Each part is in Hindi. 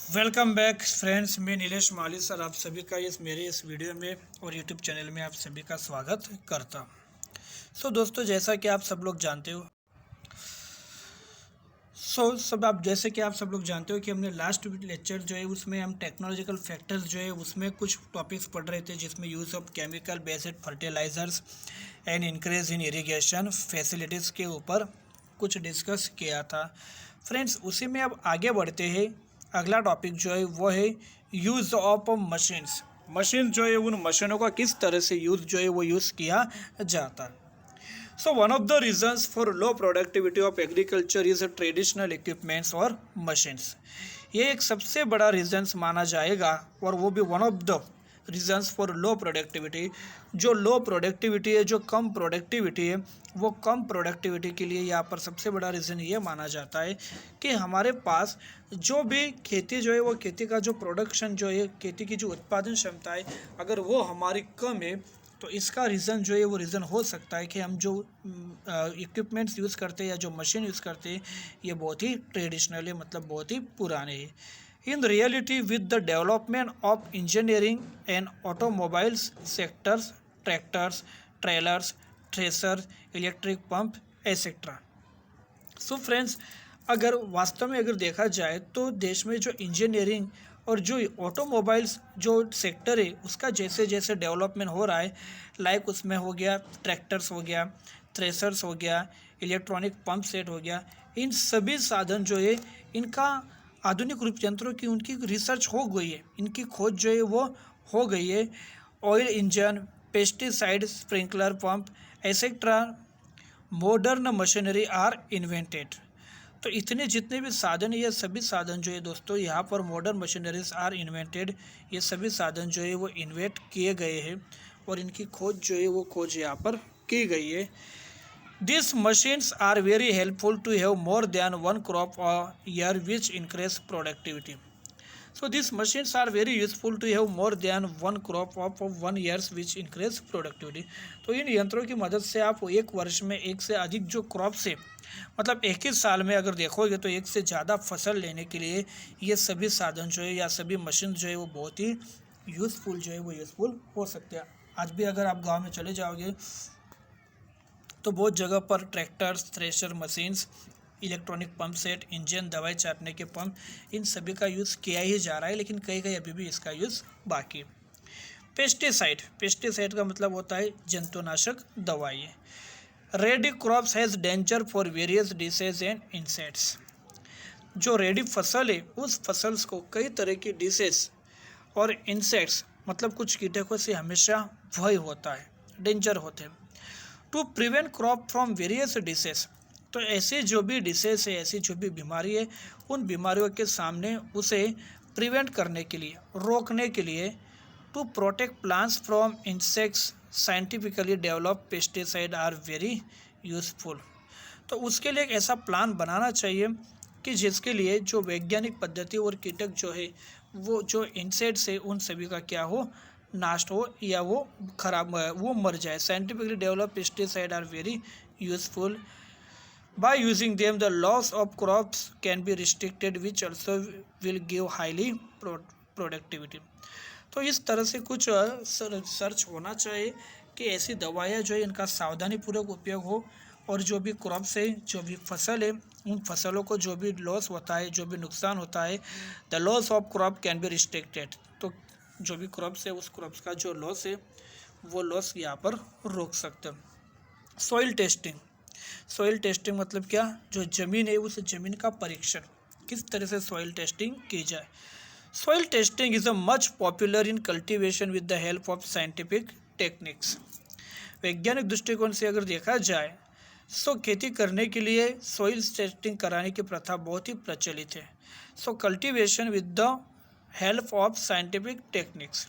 वेलकम बैक फ्रेंड्स, मैं नीलेश माली सर आप सभी का इस वीडियो में और यूट्यूब चैनल में आप सभी का स्वागत करता हूं। दोस्तों, जैसा कि आप सब लोग जानते हो आप सब लोग जानते हो कि हमने लास्ट लेक्चर जो है उसमें हम टेक्नोलॉजिकल फैक्टर्स जो है उसमें कुछ टॉपिक्स पढ़ रहे थे, जिसमें use of chemical based fertilizers and increase in irrigation facilities के ऊपर कुछ डिस्कस किया था। फ्रेंड्स, उसी में अब आगे बढ़ते हैं। अगला टॉपिक जो है वो है यूज़ ऑफ मशीन्स। मशीन जो है उन मशीनों का किस तरह से यूज़ जो है वो यूज़ किया जाता है। One of the reasons for low productivity of agriculture is traditional equipments और machines। ये एक सबसे बड़ा रीजंस माना जाएगा और वो भी one of the reasons for low productivity. जो लो प्रोडक्टिविटी है, जो कम प्रोडक्टिविटी है, वो कम प्रोडक्टिविटी के लिए यहाँ पर सबसे बड़ा रीज़न ये माना जाता है कि हमारे पास जो भी खेती जो है वो खेती का जो प्रोडक्शन जो है, खेती की जो उत्पादन क्षमता है, अगर वो हमारी कम है तो इसका रीज़न जो है वो रीज़न हो सकता है कि हम जो इक्विपमेंट्स यूज़ करते हैं या जो मशीन यूज़ करते हैं ये बहुत ही ट्रेडिशनल है, मतलब बहुत ही पुराने हैं। In reality with the development of engineering and automobiles sectors, tractors, trailers, thresher, electric pump etcetera. Friends, अगर वास्तव में अगर देखा जाए तो देश में जो इंजीनियरिंग और जो ऑटोमोबाइल्स जो सेक्टर है उसका जैसे जैसे डेवलपमेंट हो रहा है, लाइक उसमें हो गया ट्रैक्टर्स, हो गया थ्रेसर्स, हो गया इलेक्ट्रॉनिक पंप सेट, हो गया, इन सभी साधन जो है इनका आधुनिक रूप यंत्रों की उनकी रिसर्च हो गई है, इनकी खोज जो है वो हो गई है। Oil engine, pesticide, sprinkler pump etcetera modern machinery are invented. तो इतने जितने भी साधन, ये सभी साधन जो है दोस्तों यहाँ पर मॉडर्न मशीनरीज आर इन्वेंटेड, ये सभी साधन जो है वो इन्वेंट किए गए हैं और इनकी खोज जो है वो खोज यहाँ पर की गई है। This machines are very helpful to have more than one crop a year which increase productivity. These machines are very useful to have more than one crop of 1 years which increase productivity। तो इन यंत्रों की मदद से आप एक वर्ष में एक से अधिक जो क्रॉप से, मतलब एक ही साल में अगर देखोगे तो एक से ज़्यादा फसल लेने के लिए ये सभी साधन जो है या सभी मशीन जो है वो बहुत ही यूज़फुल जो है वो यूज़फुल हो सकते हैं। आज भी अगर आप गाँव में चले जाओगे तो बहुत जगह पर tractors, thresher machines, electronic pump set, engine, दवाई छाटने के पंप, इन सभी का यूज़ किया ही जा रहा है, लेकिन कहीं कहीं अभी भी इसका यूज़ बाकी। पेस्टिसाइड का मतलब होता है जंतुनाशक दवाई। Ready crops has danger for various disease and insects. जो रेडी फसल है उस फसल को कई तरह की डिसीज और इंसेक्ट्स, मतलब कुछ कीटकों से हमेशा भय होता है, डेंजर होते हैं। To prevent crop from various disease, तो ऐसे जो भी डिसीज है, ऐसी जो भी बीमारी है, उन बीमारियों के सामने उसे प्रिवेंट करने के लिए, रोकने के लिए, to protect plants from insects scientifically develop pesticide are very useful. तो उसके लिए एक ऐसा प्लान बनाना चाहिए कि जिसके लिए जो वैज्ञानिक पद्धति और कीटक जो है वो जो इंसेक्ट्स है उन सभी का क्या हो, नाश हो या वो खराब वो मर जाए। Scientifically develop pesticide are very useful. By using them, the loss of crops can be restricted, which also will give highly productivity। तो इस तरह से कुछ सर्च होना चाहिए कि ऐसी दवाइयाँ जो है इनका सावधानी पूर्वक उपयोग हो और जो भी क्रॉप्स है, जो भी फसल है, उन फसलों को जो भी लॉस होता है, जो भी नुकसान होता है, the loss of crop can be restricted. तो जो भी क्रॉप्स है उस क्रॉप्स का जो लॉस है वो लॉस यहाँ पर रोक सकते हैं। सॉइल टेस्टिंग मतलब क्या, जो ज़मीन है उस ज़मीन का परीक्षण, किस तरह से सॉइल टेस्टिंग की जाए। Soil testing is a much popular in cultivation with the help of scientific techniques. वैज्ञानिक दृष्टिकोण से अगर देखा जाए तो खेती करने के लिए सॉइल टेस्टिंग कराने की प्रथा बहुत ही प्रचलित है। Cultivation with the help of scientific techniques,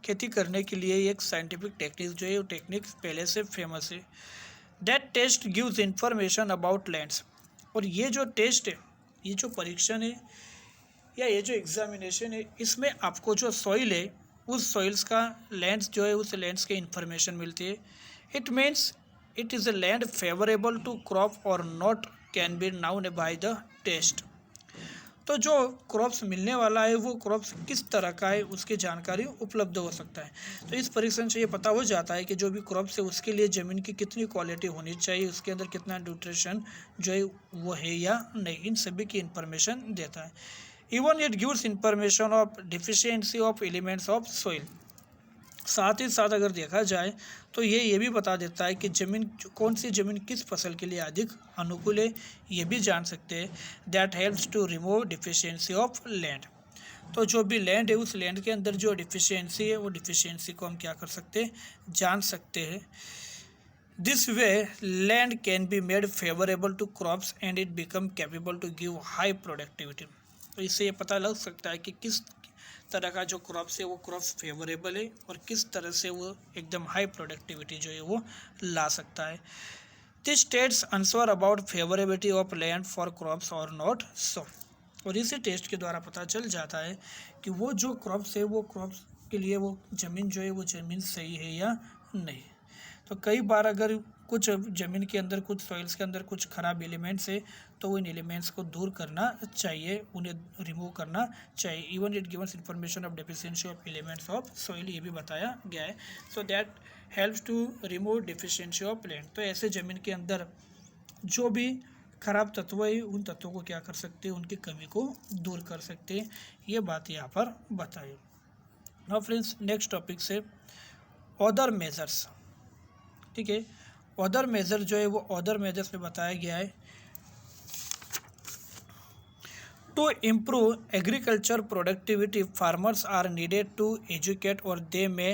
खेती करने के लिए एक साइंटिफिक टेक्निक जो है वो टेक्निक पहले से फेमस है। That test gives information about lands। और ये जो टेस्ट है, ये जो परीक्षण है या ये जो एग्जामिनेशन है, इसमें आपको जो सॉइल है उस सॉइल्स का लैंड्स जो है उस लैंड्स के इंफॉर्मेशन मिलती है। It means it is a land favourable to crop और not can be known by the test. तो जो क्रॉप्स मिलने वाला है वो क्रॉप्स किस तरह का है उसकी जानकारी उपलब्ध हो सकता है। तो इस परीक्षण से ये पता हो जाता है कि जो भी क्रॉप्स है उसके लिए ज़मीन की कितनी क्वालिटी होनी चाहिए, उसके अंदर कितना न्यूट्रिशन जो है वो है या नहीं, इन सभी की इंफॉर्मेशन देता है। Even it gives information of deficiency of elements of soil. साथ ही साथ अगर देखा जाए तो ये भी बता देता है कि ज़मीन कौन सी ज़मीन किस फसल के लिए अधिक अनुकूल है, ये भी जान सकते हैं। That helps to remove deficiency of land. तो जो भी लैंड है उस लैंड के अंदर जो डिफिशियंसी है वो डिफिशियंसी को हम क्या कर सकते हैं, जान सकते हैं। This way land can be made favourable to crops and it become capable to give high productivity. तो इससे ये पता लग सकता है कि किस तरह का जो क्रॉप्स है वो क्रॉप्स फेवरेबल है और किस तरह से वो एकदम हाई प्रोडक्टिविटी जो है वो ला सकता है। This states answer about favourability of land for crops और नॉट सो। और इसी टेस्ट के द्वारा पता चल जाता है कि वो जो क्रॉप्स है वो क्रॉप्स के लिए वो ज़मीन जो है वो ज़मीन सही है या नहीं। तो कई बार अगर कुछ ज़मीन के अंदर कुछ सॉइल्स के अंदर कुछ ख़राब एलिमेंट्स है तो उन एलिमेंट्स को दूर करना चाहिए, उन्हें रिमूव करना चाहिए। Even it gives information of deficiency of elements of soil, ये भी बताया गया है। So that helps to remove deficiency of land. तो ऐसे ज़मीन के अंदर जो भी खराब तत्व है उन तत्वों को क्या कर सकते हैं, उनकी कमी को दूर कर सकते हैं। ये बात यहाँ पर बताई। नाउ फ्रेंड्स नेक्स्ट टॉपिक से अदर मेजर्स। ठीक है, अदर मेजर जो है वो अदर मेजर्स में बताया गया है to improve agriculture productivity farmers are needed to educate और they may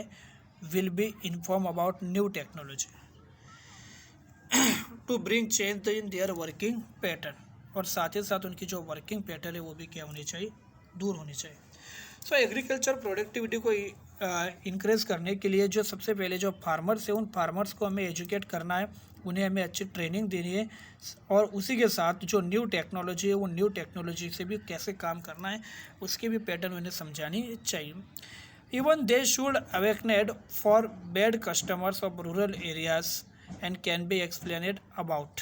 will be inform about new technology to bring change in their working pattern. और साथ ही साथ उनकी जो वर्किंग पैटर्न है वो भी क्या होनी चाहिए, दूर होनी चाहिए। सो एग्रीकल्चर प्रोडक्टिविटी को इंक्रीज करने के लिए जो सबसे पहले जो फार्मर्स है उन फार्मर्स को हमें एजुकेट करना है, उन्हें हमें अच्छी ट्रेनिंग देनी है और उसी के साथ जो न्यू टेक्नोलॉजी है वो न्यू टेक्नोलॉजी से भी कैसे काम करना है उसके भी पैटर्न उन्हें समझानी चाहिए। Even they should awakened for bad customers of rural areas and can be explained about.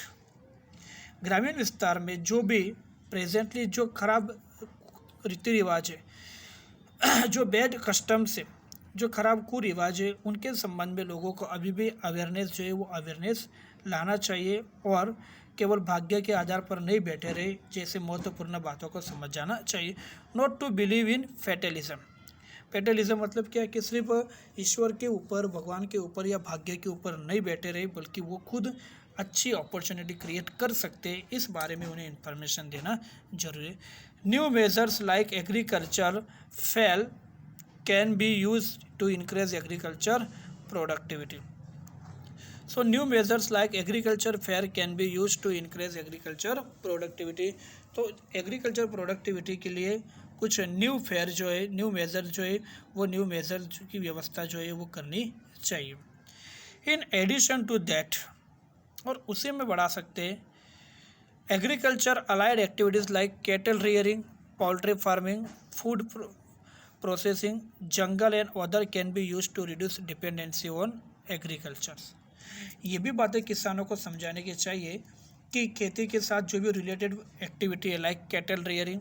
ग्रामीण विस्तार में जो भी प्रेजेंटली जो खराब रीति रिवाज है, जो बैड कस्टम्स है, जो खराब कुरिवाज है, उनके संबंध में लोगों को अभी भी अवेयरनेस जो है वो अवेयरनेस लाना चाहिए और केवल भाग्य के आधार पर नहीं बैठे रहे, जैसे महत्वपूर्ण बातों को समझ जाना चाहिए। Not to believe in fatalism. Fatalism मतलब क्या है कि सिर्फ ईश्वर के ऊपर, भगवान के ऊपर या भाग्य के ऊपर नहीं बैठे रहे, बल्कि वो खुद अच्छी अपॉर्चुनिटी क्रिएट कर सकते हैं, इस बारे में उन्हें इन्फॉर्मेशन देना जरूरी है। New measures like agriculture fair can be use to increase agriculture productivity. So new measures like agriculture fair can be use to increase agriculture productivity. तो एग्रीकल्चर प्रोडक्टिविटी के लिए कुछ न्यू फेयर जो है, न्यू मेजर जो है वो न्यू मेजर की व्यवस्था जो है वो करनी चाहिए। इन एडिशन टू दैट, और उसी में बढ़ा सकते हैं, agriculture allied activities like cattle rearing, poultry farming, food processing, jungle and other can be use to reduce dependency on agriculture. ये भी बातें किसानों को समझाने की चाहिए कि खेती के साथ जो भी रिलेटेड एक्टिविटी है लाइक कैटल रियरिंग,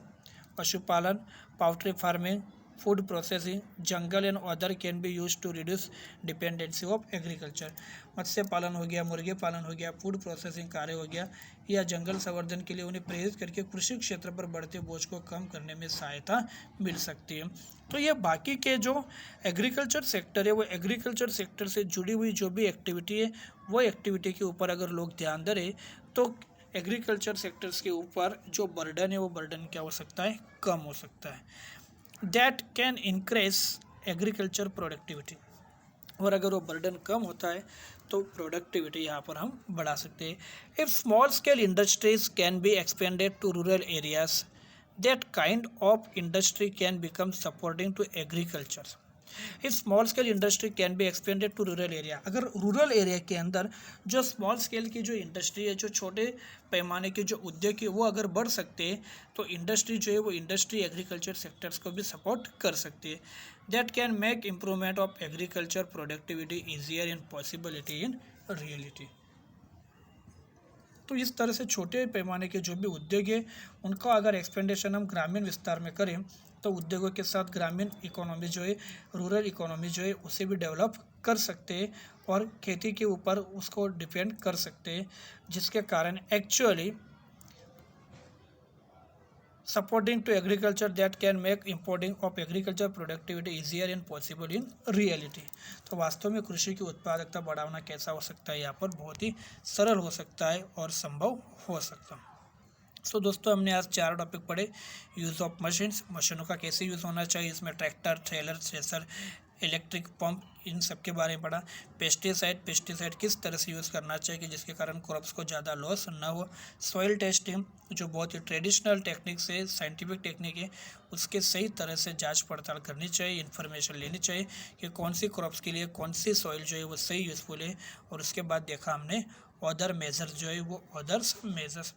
पशुपालन, poultry farming, food processing, jungle and other can be use to reduce dependency of agriculture. मत्स्य पालन हो गया, मुर्गे पालन हो गया, फूड प्रोसेसिंग कार्य हो गया या जंगल संवर्धन के लिए उन्हें प्रेरित करके कृषि क्षेत्र पर बढ़ते बोझ को कम करने में सहायता मिल सकती है। तो ये बाकी के जो एग्रीकल्चर सेक्टर है वो एग्रीकल्चर सेक्टर से जुड़ी हुई जो भी एक्टिविटी है वो एक्टिविटी के ऊपर अगर लोग ध्यान दें तो एग्रीकल्चर सेक्टर्स के ऊपर जो बर्डन है वो बर्डन क्या हो सकता है, कम हो सकता है। That can increase agriculture productivity. और अगर वो बर्डन कम होता है तो प्रोडक्टिविटी यहाँ पर हम बढ़ा सकते हैं। If small scale industries can be expanded to rural areas, that kind of industry can become supporting to agriculture. If small scale industry can be expanded to rural area, अगर रूरल एरिया के अंदर जो स्मॉल स्केल की जो इंडस्ट्री है, जो छोटे पैमाने के जो उद्योग है वो अगर बढ़ सकते हैं तो इंडस्ट्री जो है वो इंडस्ट्री एग्रीकल्चर सेक्टर्स को भी सपोर्ट कर सकती है। That can make improvement of agriculture productivity easier in possibility in reality. तो इस तरह से छोटे पैमाने के जो भी उद्योग है उनका अगर एक्सपेंडेशन हम ग्रामीण विस्तार में करें तो उद्योगों के साथ ग्रामीण इकोनॉमी जो है, रूरल इकोनॉमी जो है, उसे भी डेवलप कर सकते हैं और खेती के ऊपर उसको डिपेंड कर सकते हैं, जिसके कारण actually supporting to agriculture that can make importing of agriculture productivity easier and possible in reality। तो वास्तव में कृषि की उत्पादकता बढ़ाना कैसा हो सकता है, यहाँ पर बहुत ही सरल हो सकता है और संभव हो सकता है। सो दोस्तों, हमने आज 4 टॉपिक पढ़े। यूज़ ऑफ मशीन्स, मशीनों का कैसे यूज़ होना चाहिए, इसमें ट्रैक्टर, थ्रेलर, थ्रेसर, इलेक्ट्रिक पंप, इन सब के बारे में पढ़ा। पेस्टिसाइड किस तरह से यूज़ करना चाहिए कि जिसके कारण क्रॉप्स को ज़्यादा लॉस न हो। सॉइल टेस्टिंग जो बहुत ही ट्रेडिशनल टेक्निक से साइंटिफिक टेक्निक है, उसके सही तरह से जांच पड़ताल करनी चाहिए, इन्फॉर्मेशन लेनी चाहिए कि कौन सी क्रॉप्स के लिए कौन सी सॉइल जो है वो सही यूज़फुल है। और उसके बाद देखा हमने अदर मेजर्स जो है वो अदर्स मेजर्स।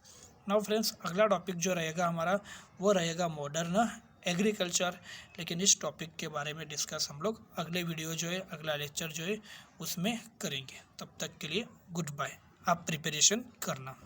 नाउ फ्रेंड्स, अगला टॉपिक जो रहेगा हमारा वो रहेगा मॉडर्न एग्रीकल्चर। लेकिन इस टॉपिक के बारे में डिस्कस हम लोग अगले वीडियो जो है, अगला लेक्चर जो है उसमें करेंगे। तब तक के लिए गुड बाय। आप प्रिपरेशन करना।